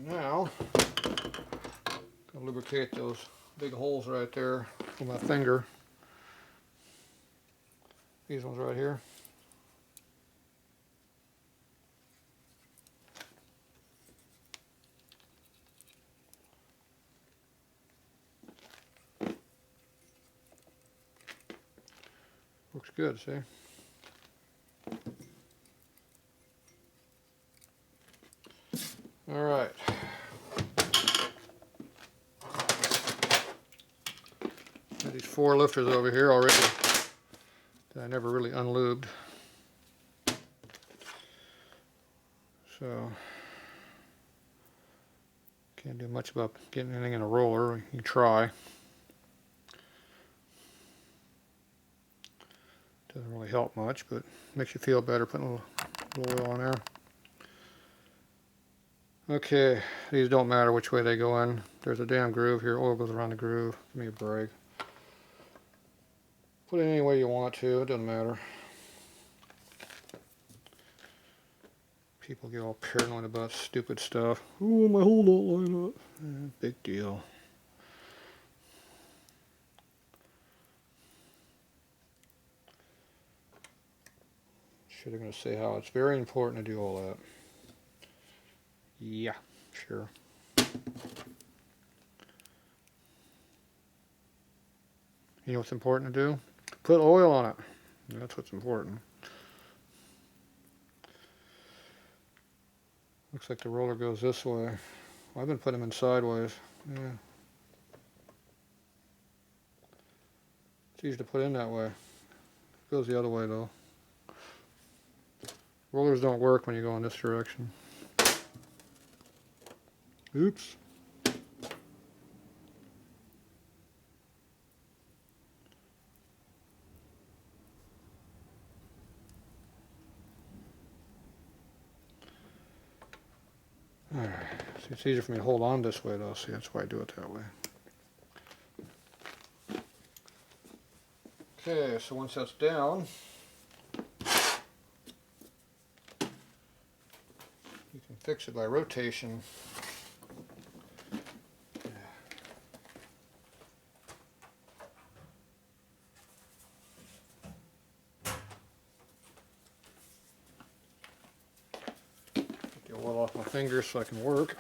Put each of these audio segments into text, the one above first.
Now, gonna lubricate those big holes right there with my finger. These ones right here. Looks good, see? All right. Got these 4 lifters over here already that I never really unlubed. So, can't do much about getting anything in a roller. You can try. Doesn't really help much, but makes you feel better putting a little oil on there. Okay, these don't matter which way they go in. There's a damn groove here. Oil goes around the groove. Give me a break. Put it any way you want to. It doesn't matter. People get all paranoid about stupid stuff. Oh, my hole don't line up. Big deal. Sure, they're going to say how it's very important to do all that. Yeah, sure. You know what's important to do? Put oil on it. That's what's important. Looks like the roller goes this way. Well, I've been putting them in sideways. Yeah. It's easy to put in that way. It goes the other way though. Rollers don't work when you go in this direction. Oops. Alright, see, it's easier for me to hold on this way though, see, that's why I do it that way. Okay, so once that's down, you can fix it by rotation. Oil off my fingers so I can work.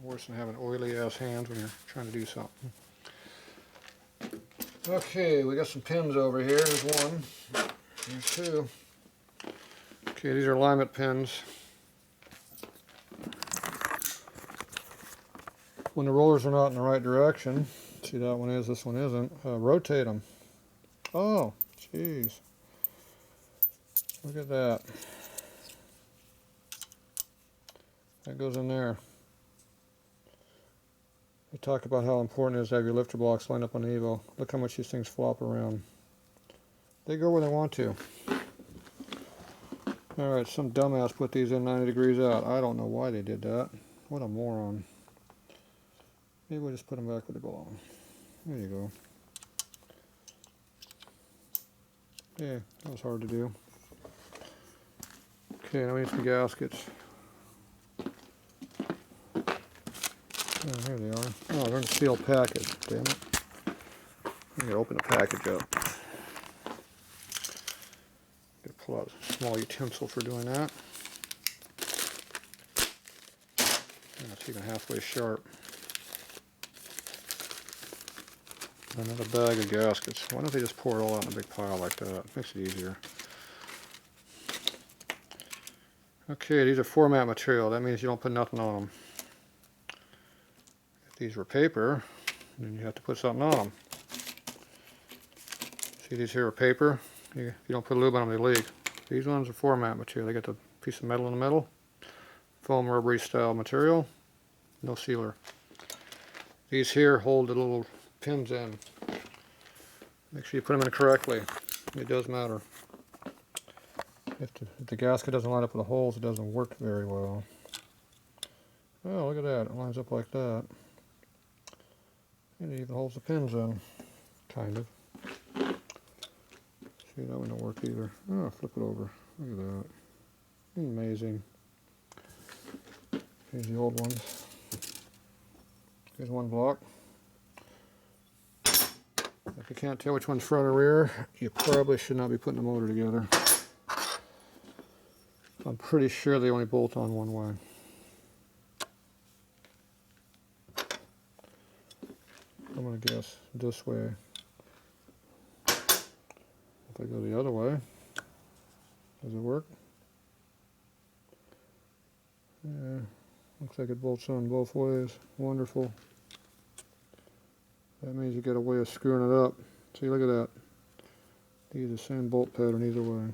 Worse than having oily ass hands when you're trying to do something. Okay, we got some pins over here. There's one. There's 2. Okay, these are alignment pins. When the rollers are not in the right direction, see that one is, this one isn't, rotate them. Oh, jeez. Look at that. That goes in there. We talk about how important it is to have your lifter blocks lined up on the Evo. Look how much these things flop around. They go where they want to. Alright, some dumbass put these in 90 degrees out. I don't know why they did that. What a moron. Maybe we'll just put them back where they belong. There you go. Yeah, that was hard to do. Okay, now we need some gaskets. Oh, here they are. Oh, they're in a sealed package. Damn it. I'm going to open the package up. Gotta pull out a small utensil for doing that. And it's even halfway sharp. Another bag of gaskets. Why don't they just pour it all out in a big pile like that? Makes it easier. Okay, these are format material. That means you don't put nothing on them. If these were paper, then you have to put something on them. See, these here are paper. If you don't put lube on them, they leak. These ones are format material. They got the piece of metal in the middle. Foam rubbery style material. No sealer. These here hold the little pins in. Make sure you put them in correctly. It does matter. If the gasket doesn't line up with the holes, it doesn't work very well. Oh, look at that. It lines up like that. And it even holds the pins in. Kind of. See, that one don't work either. Oh, flip it over. Look at that. Amazing. Here's the old ones. Here's one block. If you can't tell which one's front or rear, you probably should not be putting the motor together. I'm pretty sure they only bolt on one way. I'm going to guess this way. If I go the other way, does it work? Yeah, looks like it bolts on both ways. Wonderful. That means you got a way of screwing it up. See, look at that. They use the same bolt pattern either way.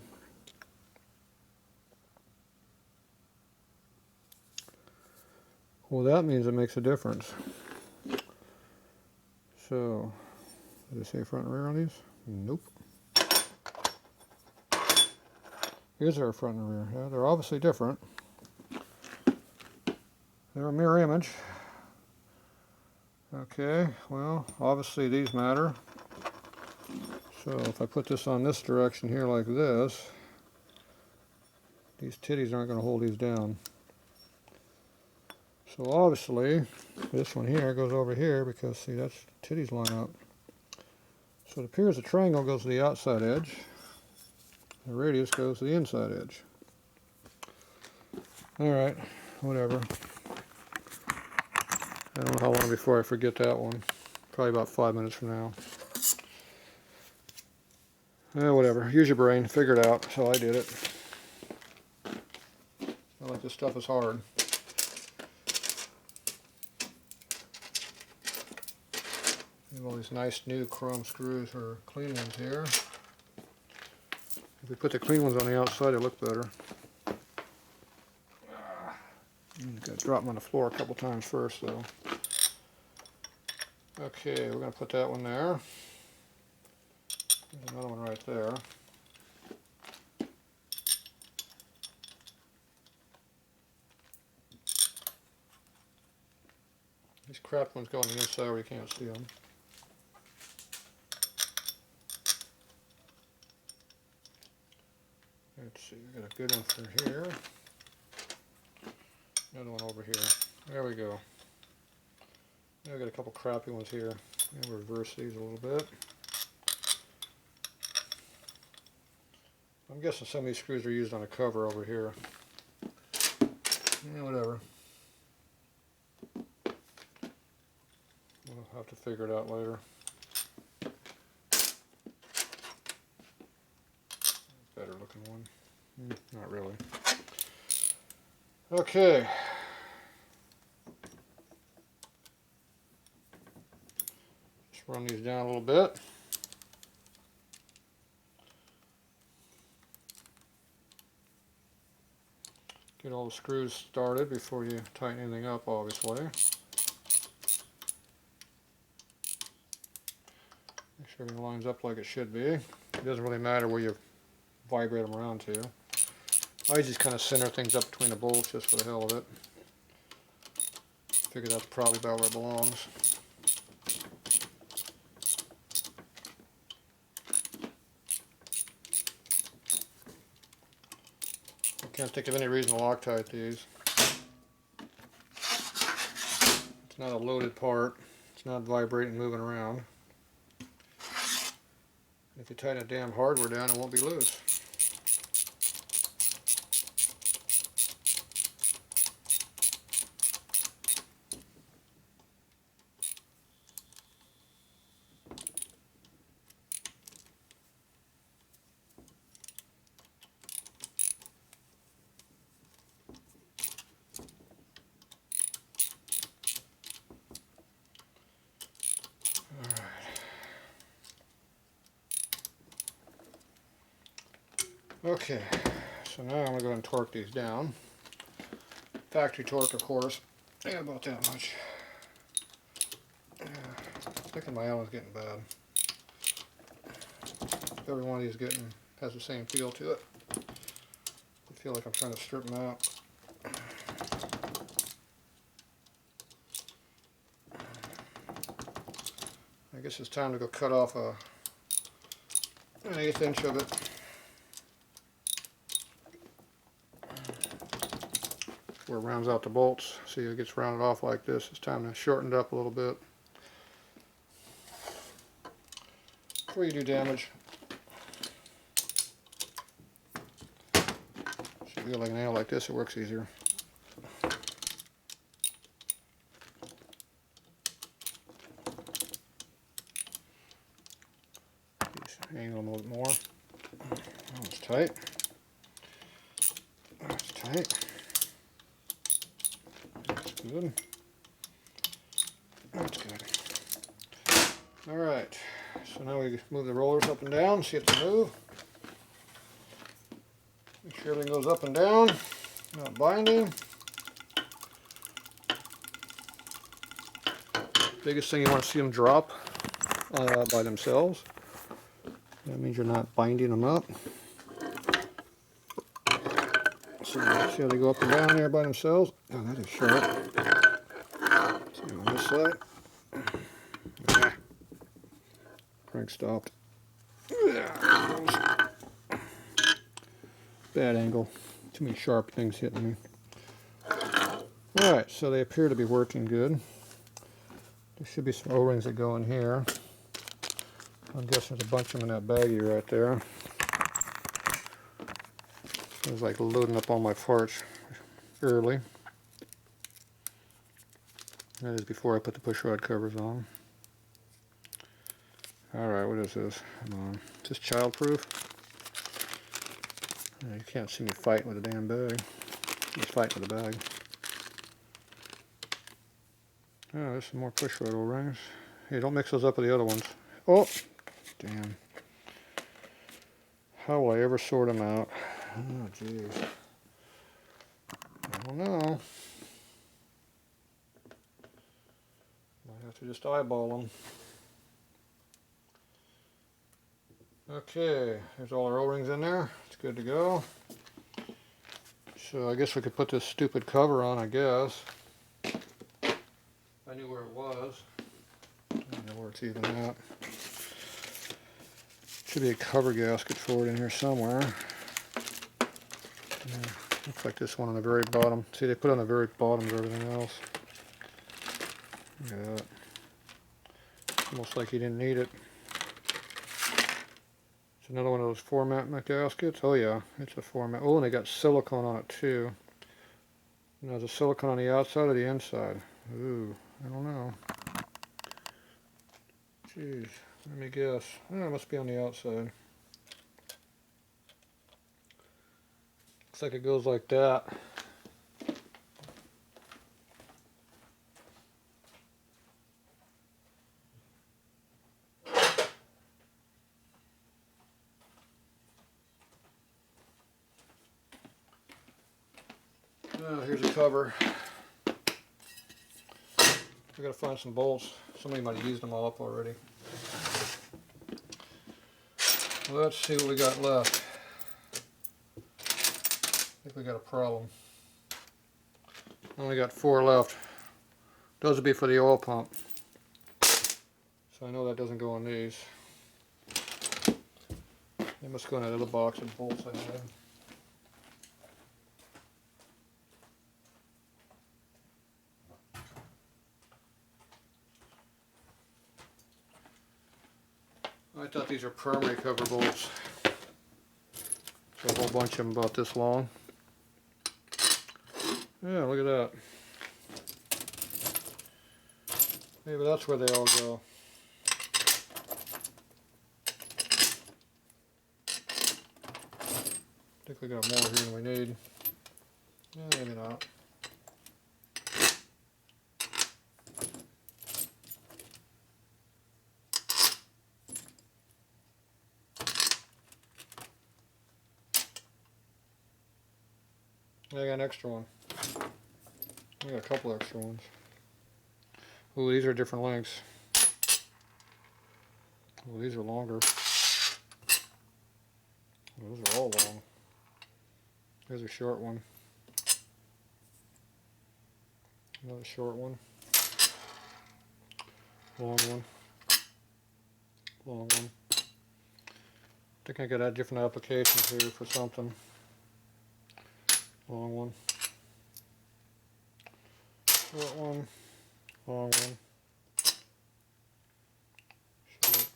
Well, that means it makes a difference. So, did they say front and rear on these? Nope. Here's our front and rear. Yeah, they're obviously different. They're a mirror image. Okay, well, obviously these matter. So if I put this on this direction here like this, these titties aren't going to hold these down. So obviously, this one here goes over here because, see, that's titties line up. So it appears the triangle goes to the outside edge. The radius goes to the inside edge. Alright, whatever. I don't know how long before I forget that one. Probably about 5 minutes from now. Whatever. Use your brain. Figure it out. So I did it. I like this stuff is hard. We have all these nice new chrome screws or clean ones here. If we put the clean ones on the outside, they look better. Got to drop them on the floor a couple times first, though. Okay, we're going to put that one there. There's another one right there. These crap ones go on the inside where you can't see them. Let's see, we got a good one for here. Another one over here. There we go. Now we got a couple crappy ones here. I'll reverse these a little bit. I'm guessing some of these screws are used on a cover over here. Yeah, whatever. We'll have to figure it out later. Better looking one. Not really. Okay. Just run these down a little bit. Get all the screws started before you tighten anything up, obviously. Make sure everything lines up like it should be. It doesn't really matter where you vibrate them around to. I just kind of center things up between the bolts just for the hell of it. Figure that's probably about where it belongs. I can't think of any reason to Loctite these. It's not a loaded part. It's not vibrating, moving around. If you tighten the damn hardware down, it won't be loose. Okay, so now I'm going to go ahead and torque these down. Factory torque, of course. Yeah, about that much. I'm thinking my Allen's getting bad. Every one of these has the same feel to it. I feel like I'm trying to strip them out. I guess it's time to go cut off an 1/8 inch of it. where it rounds out the bolts. See, it gets rounded off like this. It's time to shorten it up a little bit before you do damage. Should be like a nail like this, it works easier. Angle them a little bit more. That's tight. That's tight. That's good. That's good. Alright, so now we move the rollers up and down, see if they move. Make sure everything goes up and down, not binding. Biggest thing, you want to see them drop by themselves. That means you're not binding them up. So see how they go up and down there by themselves? Oh, that is sharp. See on this side. Ah. Crank stopped. Bad angle. Too many sharp things hitting me. Alright, so they appear to be working good. There should be some O-rings that go in here. I'm guessing there's a bunch of them in that baggie right there. It was like loading up all my parts early. That is before I put the pushrod covers on. Alright, what is this? Come on. Is this childproof? You can't see me fighting with a damn bag. I'm just fighting with a bag. Oh, there's some more pushrod O-rings. Hey, don't mix those up with the other ones. Oh! Damn. How will I ever sort them out? Oh, jeez. I don't know. Might have to just eyeball them. Okay, there's all our O-rings in there. It's good to go. So I guess we could put this stupid cover on, I guess. I knew where it was. I don't know where it's even at. Should be a cover gasket for it in here somewhere. Yeah, looks like this one on the very bottom. See, they put on the very bottom of everything else. Look at that. Almost like you didn't need it. It's another one of those format gaskets. Oh yeah, it's a format. Oh, and they got silicone on it too. Now, is the silicone on the outside or the inside? Ooh, I don't know. Jeez, let me guess. Oh, it must be on the outside. Looks like it goes like that. Here's a cover. We gotta find some bolts. Somebody might have used them all up already. Let's see what we got left. I think we got a problem. Only got 4 left. Those would be for the oil pump. So I know that doesn't go on these. They must go in that other box of bolts I had. I thought these were primary cover bolts. So a whole bunch of them about this long. Yeah, look at that. Maybe that's where they all go. I think we got more here than we need. Yeah, maybe not. I got an extra one. I got a couple extra ones. Ooh, these are different lengths. Ooh, these are longer. Those are all long. There's a short one. Another short one. Long one. Long one. I think I got to add different applications here for something. Long one. short one, long one, short.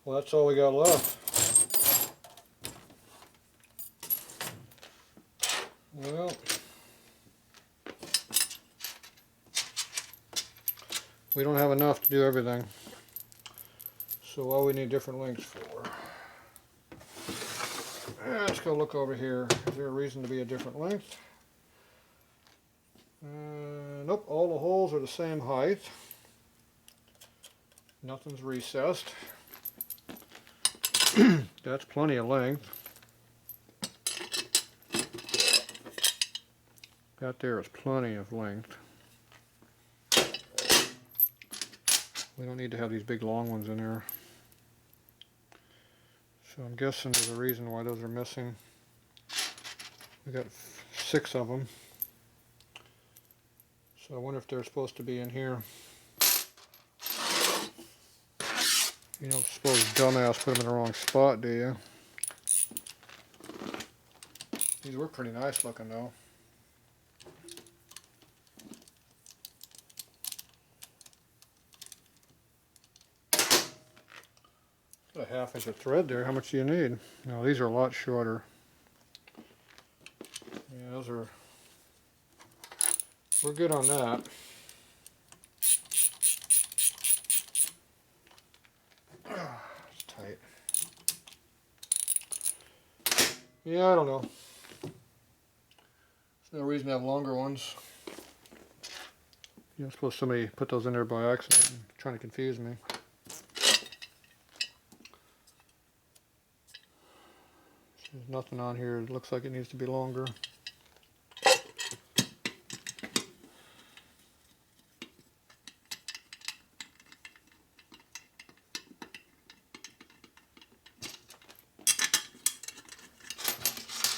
Well, that's all we got left. Well, we don't have enough to do everything. So what we need different lengths for? Let's go look over here. Is there a reason to be a different length? Nope, all the holes are the same height. Nothing's recessed. That's plenty of length. That there is plenty of length. We don't need to have these big long ones in there. So I'm guessing there's a reason why those are missing. We got 6 of them. So I wonder if they're supposed to be in here. You don't suppose dumbass put them in the wrong spot, do you? These were pretty nice looking though. Got a 1/2 inch of thread there. How much do you need? No, these are a lot shorter. Yeah, those are. We're good on that. It's tight. Yeah, I don't know. There's no reason to have longer ones. You know, suppose somebody put those in there by accident and trying to confuse me. There's nothing on here that looks like it needs to be longer.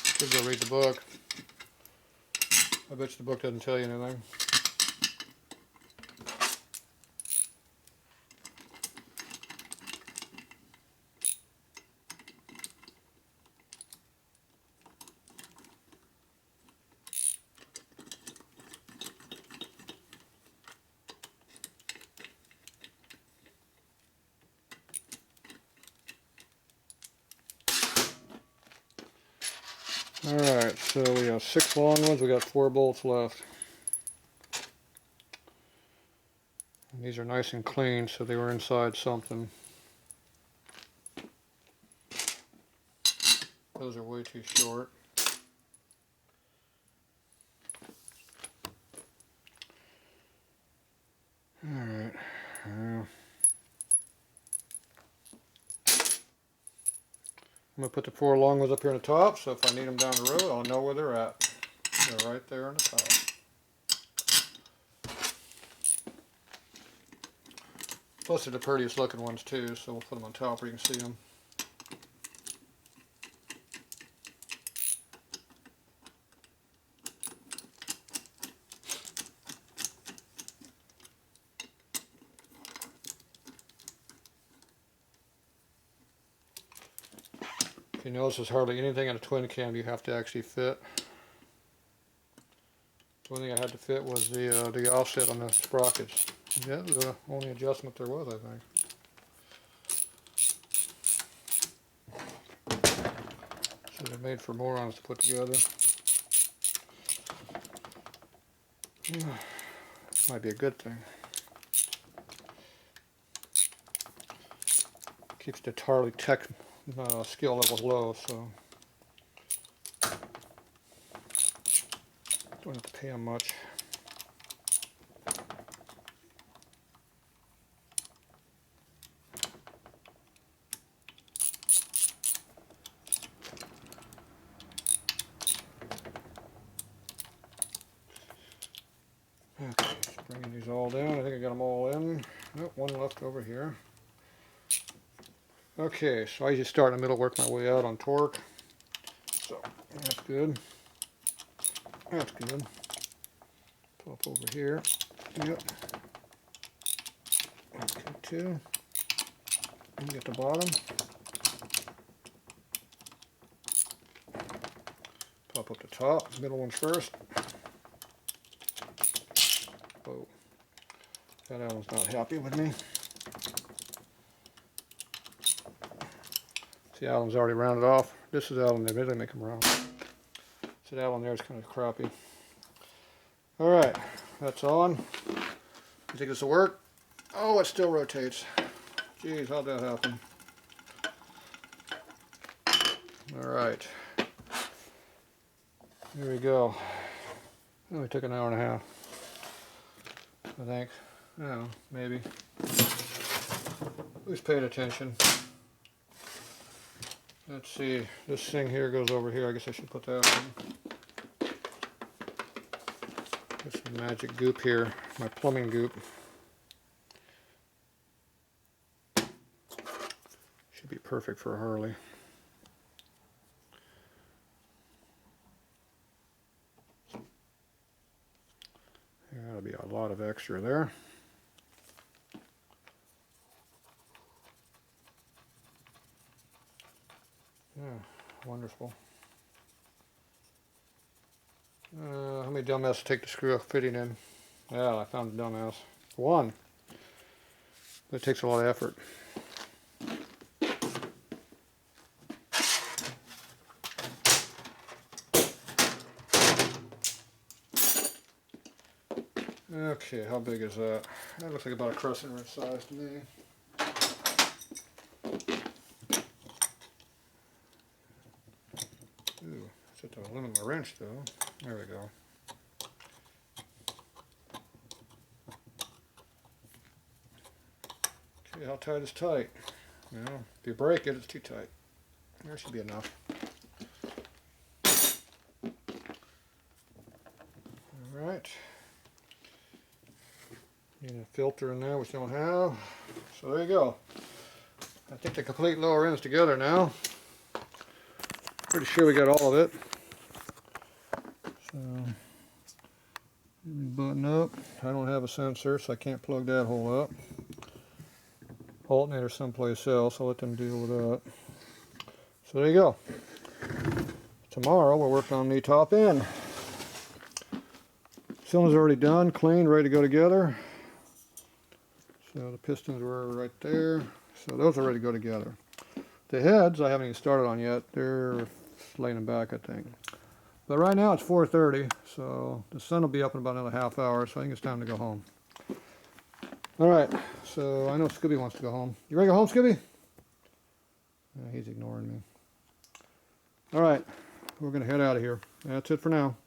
Should go read the book. I bet you the book doesn't tell you anything. Alright, so we have 6 long ones, we got 4 bolts left. And these are nice and clean, so they were inside something. Those are way too short. Alright. I'm going to put the 4 long ones up here on the top, so if I need them down the road, I'll know where they're at. They're right there on the top. Plus they're the prettiest looking ones too, so we'll put them on top where you can see them. If you notice, there's hardly anything in a twin cam you have to actually fit. The only thing I had to fit was the offset on the sprockets. That was the only adjustment there was, I think. So they're made for morons to put together. This might be a good thing. Keeps the Harley tech skill levels low, so don't have to pay them much. Okay, just bringing these all down. I think I got them all in. Nope, one left over here. Okay, so I usually start in the middle, work my way out on torque. So that's good. That's good. Pop over here. Yep. Okay, 2. And get the bottom. Pop up the top, middle ones first. Whoa. That Allen's not happy with me. See, Allen's already rounded off. This is Allen, they really make them round. See, that one there is kind of crappy. Alright, that's on. You think this will work? Oh, it still rotates. Jeez, how'd that happen? Alright. Here we go. It only took an hour and a half, I think. Oh, maybe. Who's paying attention? Let's see. This thing here goes over here. I guess I should put that on. There's some magic goop here. My plumbing goop. Should be perfect for a Harley. That'll be a lot of extra there. Yeah, wonderful. How many dumbass take the screw fitting in? Yeah, I found a dumbass. One. But it takes a lot of effort. Okay, how big is that? That looks like about a crescent wrench size to me. Ooh, it's at the limit of my wrench though. There we go. Okay, how tight is tight? You know, if you break it, it's too tight. There should be enough. Alright. Need a filter in there, which I don't have. So there you go. I think the complete lower end's together now. Pretty sure we got all of it. So, let me button up. I don't have a sensor, so I can't plug that hole up. Alternator someplace else. I'll let them deal with that. So there you go. Tomorrow we're working on the top end. Cylinder's already done, clean, ready to go together. So the pistons were right there. So those are ready to go together. The heads I haven't even started on yet. They're laying them back, I think. But right now it's 4:30, so the sun will be up in about another half hour, so I think it's time to go home. Alright, so I know Scooby wants to go home. You ready to go home, Scooby? Yeah, he's ignoring me. Alright, we're going to head out of here. That's it for now.